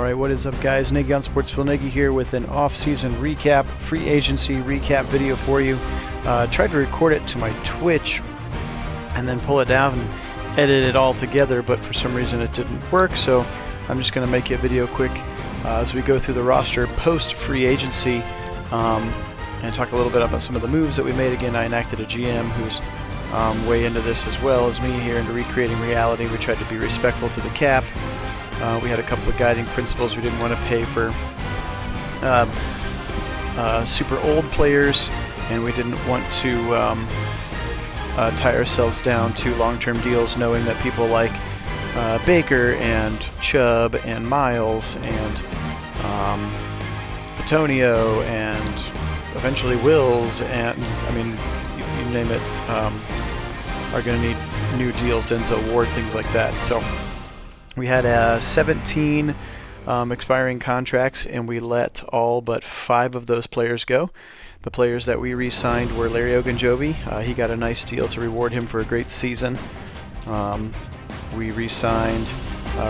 Alright, what is up guys? Nagy on Sportsville Nagy here with an off-season recap, free agency recap video for you. Tried to record it to my Twitch and then pull it down and edit it all together, but for some reason it didn't work, so I'm just going to make you a video quick as we go through the roster post-free agency and talk a little bit about some of the moves that we made. Again, I enacted a GM who's way into this as well as me here into recreating reality. We tried to be respectful to the cap. We had a couple of guiding principles. We didn't want to pay for super old players, and we didn't want to tie ourselves down to long-term deals, knowing that people like Baker and Chubb and Miles and Antonio and eventually Wills and, I mean, you name it, are going to need new deals, Denzel Ward, things like that. So we had 17 expiring contracts, and we let all but 5 of those players go. The players that we re-signed were Larry Ogunjobi. He got a nice deal to reward him for a great season. We re-signed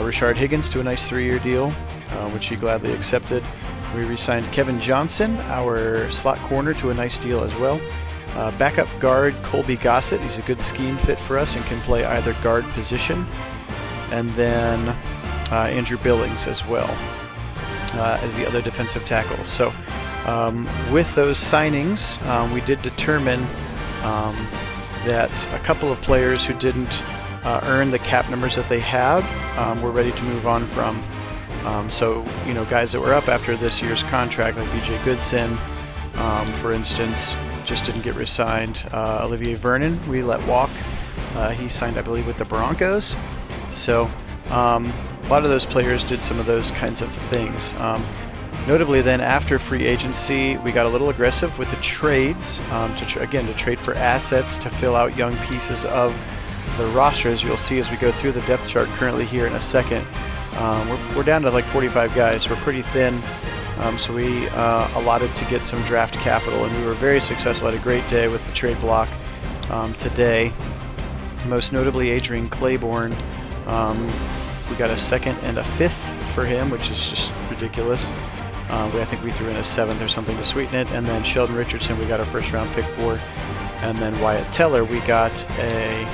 Richard Higgins to a nice 3-year deal, which he gladly accepted. We re-signed Kevin Johnson, our slot corner, to a nice deal as well. Backup guard Colby Gossett. He's a good scheme fit for us and can play either guard position. And then Andrew Billings as well as the other defensive tackle. So with those signings, we did determine that a couple of players who didn't earn the cap numbers that they have were ready to move on from. So, you know, guys that were up after this year's contract, like BJ Goodson, for instance, just didn't get re-signed. Olivier Vernon, we let walk. He signed, I believe, with the Broncos. So a lot of those players did some of those kinds of things. Notably then, after free agency, we got a little aggressive with the trades, to trade for assets to fill out young pieces of the roster. As you'll see as we go through the depth chart currently here in a second, we're down to like 45 guys. We're pretty thin, so we allotted to get some draft capital, and we were very successful. Had a great day with the trade block today. Most notably, Adrian Claiborne. We got a 2nd and a 5th for him, which is just ridiculous. I think we threw in a 7th or something to sweeten it. And then Sheldon Richardson, we got a 1st round pick for. And then Wyatt Teller, we got a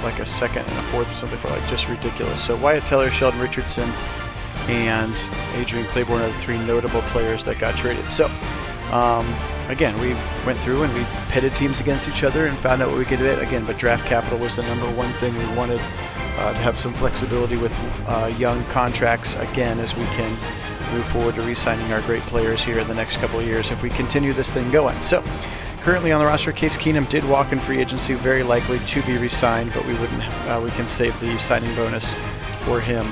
like a 2nd and a 4th or something for, like, just ridiculous. So Wyatt Teller, Sheldon Richardson, and Adrian Claiborne are the 3 notable players that got traded. So again, we went through and we pitted teams against each other and found out what we could do. Again, but draft capital was the #1 thing. We wanted to have some flexibility with young contracts, again, as we can move forward to re-signing our great players here in the next couple of years if we continue this thing going. So currently on the roster, Case Keenum did walk in free agency, very likely to be re-signed, but we can save the signing bonus for him.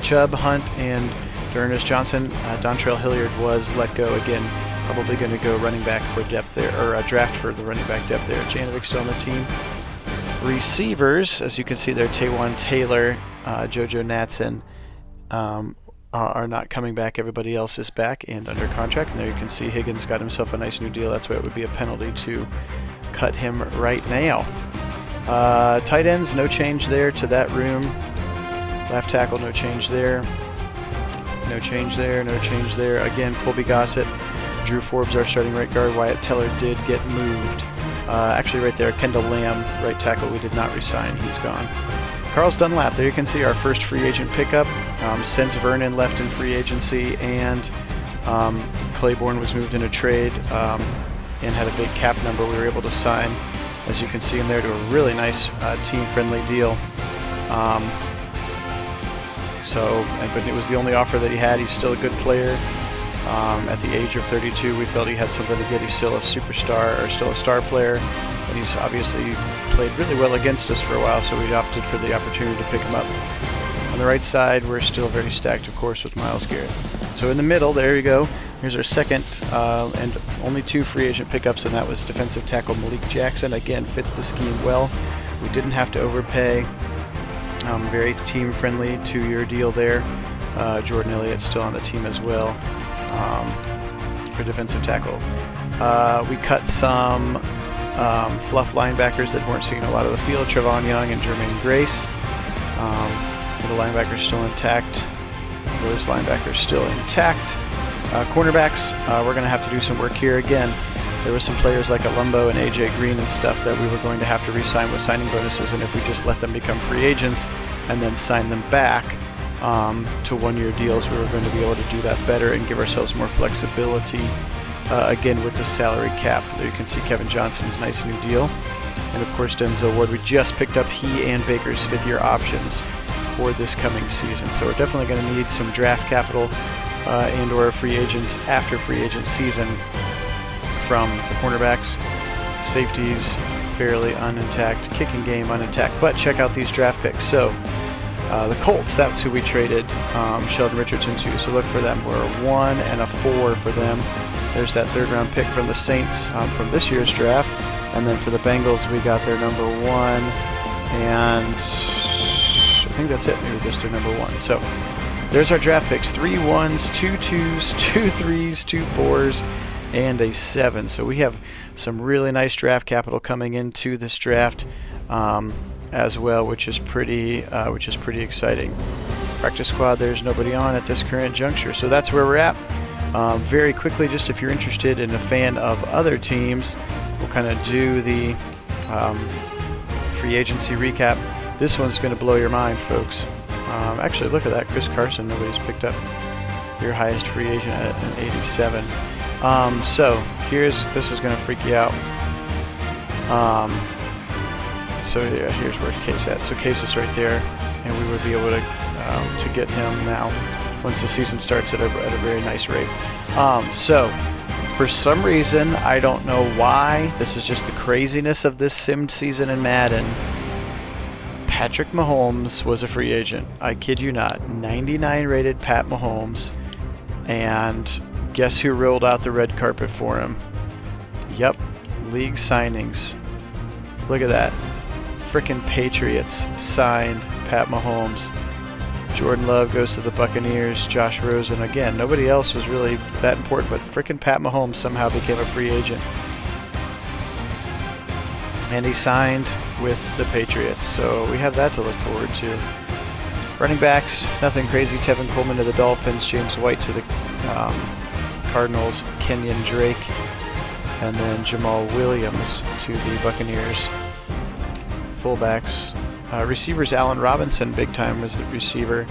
Chubb, Hunt, and D'Ernest Johnson. Dontrell Hilliard was let go again. Probably going to go running back for depth there, or a draft for the running back depth there. Janovic still on the team. Receivers, as you can see there, Taywan Taylor, JoJo Natson are not coming back. Everybody else is back and under contract. And there you can see Higgins got himself a nice new deal. That's why it would be a penalty to cut him right now. Tight ends, no change there to that room. Left tackle, no change there. No change there, no change there. Again, Colby Gossett. Drew Forbes, our starting right guard. Wyatt Teller did get moved. Actually, right there, Kendall Lamb, right tackle, we did not re-sign. He's gone. Carlos Dunlap, there you can see our first free agent pickup. Since Vernon left in free agency and Claiborne was moved in a trade and had a big cap number, we were able to sign, as you can see in there, to a really nice team-friendly deal. But it was the only offer that he had. He's still a good player. At the age of 32, we felt he had something to get. He's still a superstar, or still a star player, and he's obviously played really well against us for a while, so we opted for the opportunity to pick him up. On the right side, we're still very stacked, of course, with Myles Garrett. So in the middle, there you go. Here's our second and only 2 free agent pickups, and that was defensive tackle Malik Jackson. Again, fits the scheme well. We didn't have to overpay. Very team-friendly 2-year deal there. Jordan Elliott's still on the team as well. For defensive tackle. We cut some fluff linebackers that weren't seeing a lot of the field, Trevon Young and Jermaine Grace. Middle linebacker still intact. Those linebackers still intact. Cornerbacks, we're going to have to do some work here again. There were some players like Alumbo and AJ Green and stuff that we were going to have to re-sign with signing bonuses, and if we just let them become free agents and then sign them back to one-year deals, we were going to be able to do that better and give ourselves more flexibility again with the salary cap. There you can see Kevin Johnson's nice new deal. And of course Denzel Ward, we just picked up he and Baker's 5th-year options for this coming season. So we're definitely going to need some draft capital and or free agents after free agent season from the cornerbacks. Safeties fairly unintact, kicking game unintact, but check out these draft picks. So the Colts, that's who we traded Sheldon Richardson to, so look for them. We're a 1 and a 4 for them. There's that 3rd round pick from the Saints from this year's draft. And then for the Bengals, we got their number 1, and I think that's it, maybe just their number 1. So there's our draft picks: 3 1s, 2 2s, 2 3s, 2 4s, and a 7. So we have some really nice draft capital coming into this draft as well, which is pretty exciting. Practice squad, there's nobody on at this current juncture, so that's where we're at. Very quickly, just if you're interested and a fan of other teams, we'll kind of do the free agency recap. This one's going to blow your mind, folks. Actually, look at that. Chris Carson, nobody's picked up your highest free agent at an 87. So this is going to freak you out. So yeah, here's where Case at. So Case is right there, and we would be able to get him now once the season starts at a very nice rate. So for some reason, I don't know why, this is just the craziness of this sim season in Madden, Patrick Mahomes was a free agent. I kid you not. 99 rated Pat Mahomes. And guess who rolled out the red carpet for him? Yep, league signings. Look at that. Frickin' Patriots signed Pat Mahomes. Jordan Love goes to the Buccaneers. Josh Rosen, again, nobody else was really that important, but frickin' Pat Mahomes somehow became a free agent. And he signed with the Patriots, so we have that to look forward to. Running backs, nothing crazy. Tevin Coleman to the Dolphins, James White to the Cardinals, Kenyon Drake, and then Jamal Williams to the Buccaneers. Fullbacks. Receivers, Allen Robinson, big time was the receiver,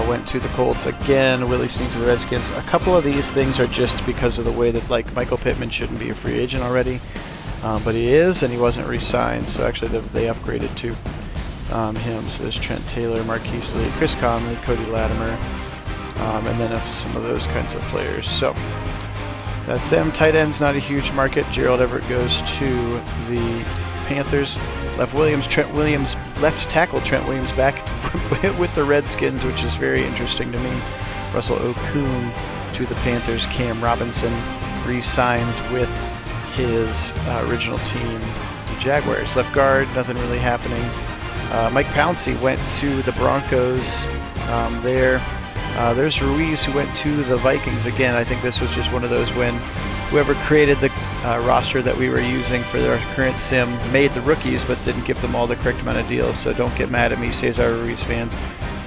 went to the Colts. Again, Willie Snead to the Redskins. A couple of these things are just because of the way that, like, Michael Pittman shouldn't be a free agent already, but he is, and he wasn't re-signed, so actually they upgraded to him. So there's Trent Taylor, Marquise Lee, Chris Conley, Cody Latimer, and then some of those kinds of players. So that's them. Tight ends, not a huge market. Gerald Everett goes to the Panthers. Left tackle Trent Williams back with the Redskins, which is very interesting to me. Russell Okung to the Panthers. Cam Robinson re-signs with his original team, the Jaguars. Left guard, nothing really happening. Mike Pouncey went to the Broncos there. There's Ruiz, who went to the Vikings. Again, I think this was just one of those when whoever created the roster that we were using for our current sim made the rookies but didn't give them all the correct amount of deals, so don't get mad at me, Cesar Ruiz fans,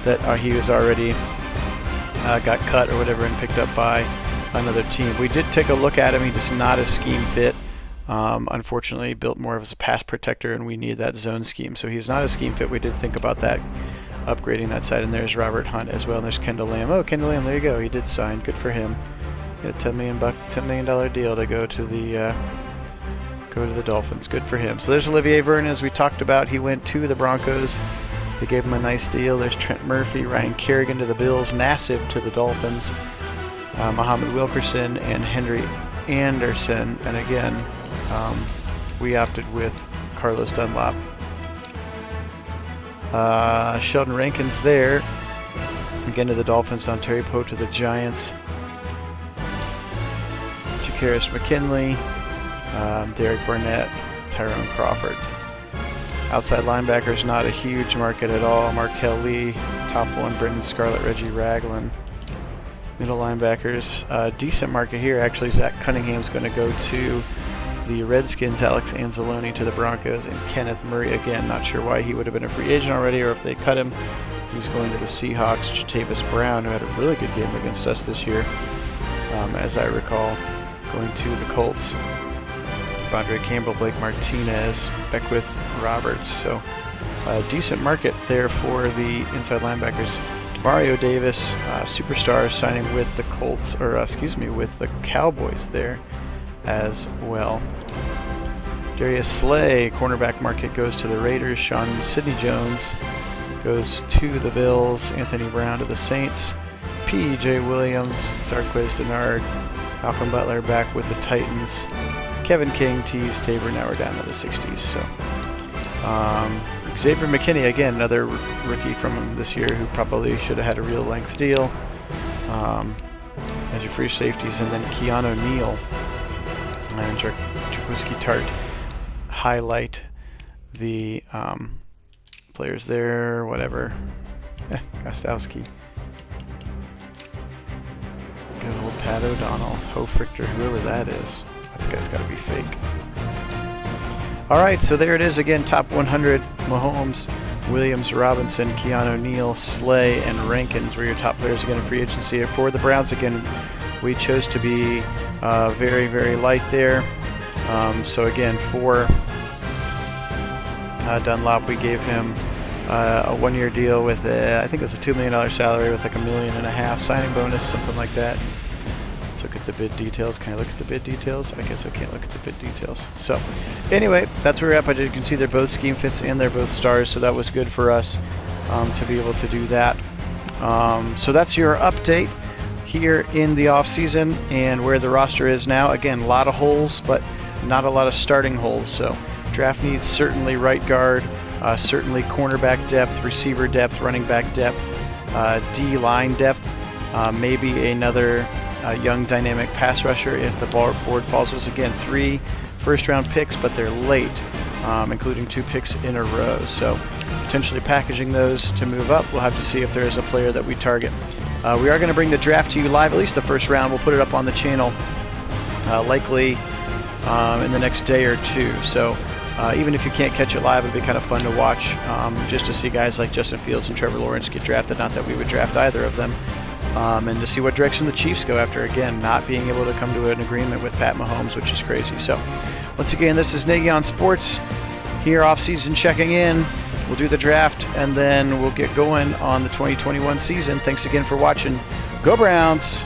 that he was already got cut or whatever and picked up by another team. We did take a look at him. He was not a scheme fit. Unfortunately, built more as a pass protector, and we need that zone scheme, so he's not a scheme fit. We did think about that, upgrading that side. And there's Robert Hunt as well, and there's Kendall Lamb. Oh, Kendall Lamb, there you go. He did sign. Good for him. Get a $10 million deal to go to the Dolphins. Good for him. So there's Olivier Vernon, as we talked about. He went to the Broncos. They gave him a nice deal. There's Trent Murphy, Ryan Kerrigan to the Bills, Nassib to the Dolphins, Muhammad Wilkerson, and Henry Anderson. And again, we opted with Carlos Dunlop. Sheldon Rankins there. Again to the Dolphins. Don Terry Poe to the Giants. Jakaris McKinley, Derek Barnett, Tyrone Crawford. Outside linebackers, not a huge market at all. Markel Lee, top one. Brendan Scarlett, Reggie Ragland. Middle linebackers, decent market here. Actually, Zach Cunningham's going to go to the Redskins. Alex Anzalone to the Broncos, and Kenneth Murray, again, not sure why he would have been a free agent already or if they cut him, He's going to the Seahawks. Jatavis Brown, who had a really good game against us this year, as I recall, going to the Colts. Andre Campbell, Blake Martinez, Beckwith, Roberts. So a decent market there for the inside linebackers. Mario Davis, superstar, signing with the Colts, or with the Cowboys there as well. Darius Slay, cornerback market, goes to the Raiders. Sidney Jones goes to the Bills. Anthony Brown to the Saints. P.J. Williams, Darquez Denard, Malcolm Butler back with the Titans. Kevin King, Tease, Tabor, now we're down to the 60s. So Xavier McKinney, again, another rookie from this year who probably should have had a real length deal as your free safeties. And then Keanu Neal and Jaquiski Tart highlight the players there, whatever. Gostowski. Good old Pat O'Donnell, Hofrichter, whoever that is. That guy's got to be fake. Alright, so there it is again, top 100. Mahomes, Williams, Robinson, Keanu Neal, Slay, and Rankins were your top players again in free agency. For the Browns, again, we chose to be very, very light there. So again, for Dunlop, we gave him a one-year deal with, I think it was a $2 million salary with like $1.5 million signing bonus, something like that. Let's look at the bid details. Can I look at the bid details? I guess I can't look at the bid details. So anyway, that's where we're at. But you can see they're both scheme fits and they're both stars, so that was good for us to be able to do that. So that's your update here in the offseason and where the roster is now. Again, a lot of holes, but not a lot of starting holes. So draft needs certainly right guard, certainly cornerback depth, receiver depth, running back depth, D-line depth, maybe another young dynamic pass rusher if the board falls. Was again 3 first-round picks, but they're late, including 2 picks in a row. So potentially packaging those to move up. We'll have to see if there is a player that we target. We are going to bring the draft to you live, at least the first round. We'll put it up on the channel likely in the next day or 2. So even if you can't catch it live, it'd be kind of fun to watch, just to see guys like Justin Fields and Trevor Lawrence get drafted. Not that we would draft either of them. And to see what direction the Chiefs go after, again, not being able to come to an agreement with Pat Mahomes, which is crazy. So once again, this is Nagy on Sports here, off-season checking in. We'll do the draft, and then we'll get going on the 2021 season. Thanks again for watching. Go Browns!